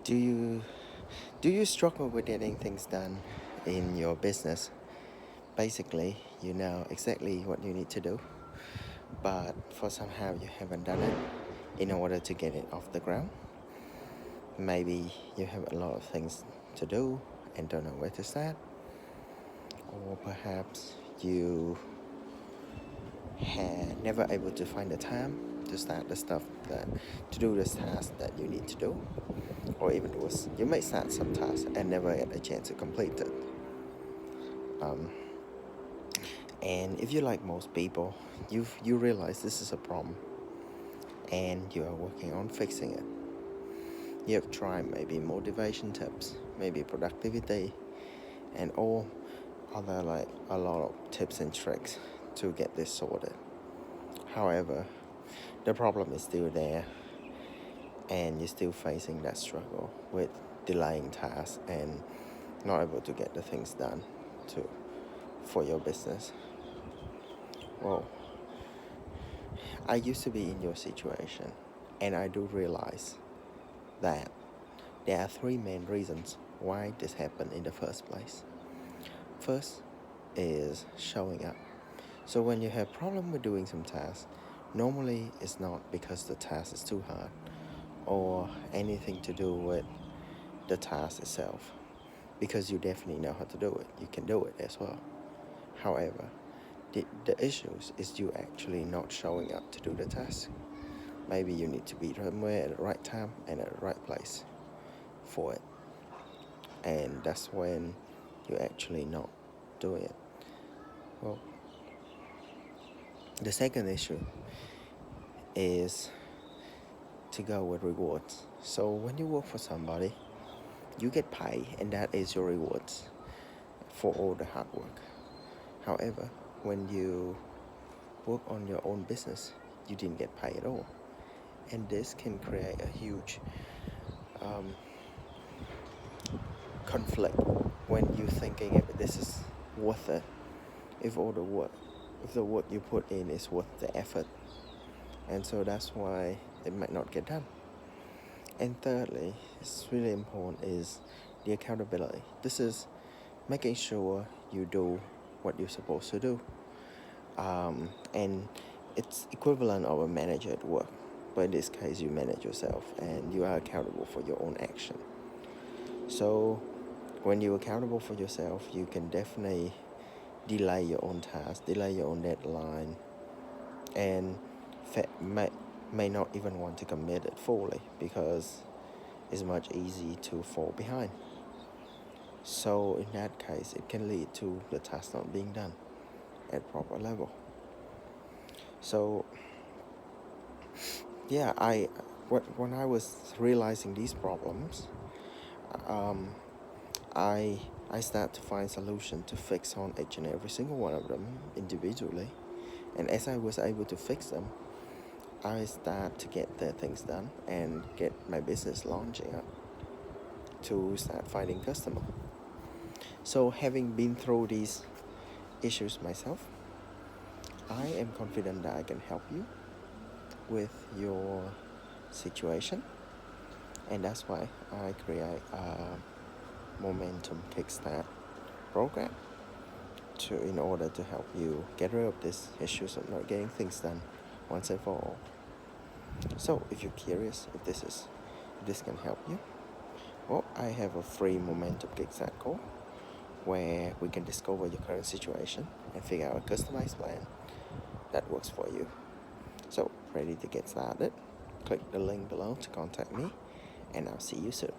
Do you do you struggle with getting things done in your business? Basically, you know exactly what you need to do, but for somehow you haven't done it in order to get it off the ground. Maybe you have a lot of things to do and don't know where to start, or perhaps you had never able to find the time to start the stuff that to do the task that you need to do, or even worse, you may start some tasks and never get a chance to complete it. Um, and if you like most people, you realize this is a problem, and you are working on fixing it. You have tried maybe motivation tips, maybe productivity, and all other like a lot of tips and tricks to get this sorted. However, the problem is still there, and you're still facing that struggle with delaying tasks and not able to get the things done to for your business. Well, I used to be in your situation, and I do realize that there are three main reasons why this happened in the first place. First is showing up. So when you have problem with doing some tasks, normally it's not because the task is too hard or anything to do with the task itself, because you definitely know how to do it. You can do it as well. However, the issues is you actually not showing up to do the task. Maybe you need to be somewhere at the right time and at the right place for it. And that's when you're actually not doing it. Well, the second issue is to go with rewards. So when you work for somebody, you get paid, and that is your rewards for all the hard work. However, when you work on your own business, you didn't get paid at all. And this can create a huge conflict when you're thinking if this is worth it, if all the work, if the work you put in is worth the effort. And so that's why it might not get done. And thirdly, it's really important is the accountability. This is making sure you do what you're supposed to do. And it's equivalent of a manager at work, but in this case you manage yourself and you are accountable for your own action. So when you're accountable for yourself, you can definitely delay your own task, delay your own deadline, and may not even want to commit it fully because it's much easier to fall behind. So in that case, it can lead to the task not being done at proper level. So yeah, when I was realizing these problems, I I start to find solution to fix on each and every single one of them individually. And as I was able to fix them, I start to get the things done and get my business launching up to start finding customer. So having been through these issues myself, I am confident that I can help you with your situation, and that's why I create a momentum kickstart program in order to help you get rid of these issues of not getting things done once and for all. So if you're curious if this can help you, well, I have a free momentum kickstart call where we can discover your current situation and figure out a customized plan that works for you. So ready to get started? Click the link below to contact me, and I'll see you soon.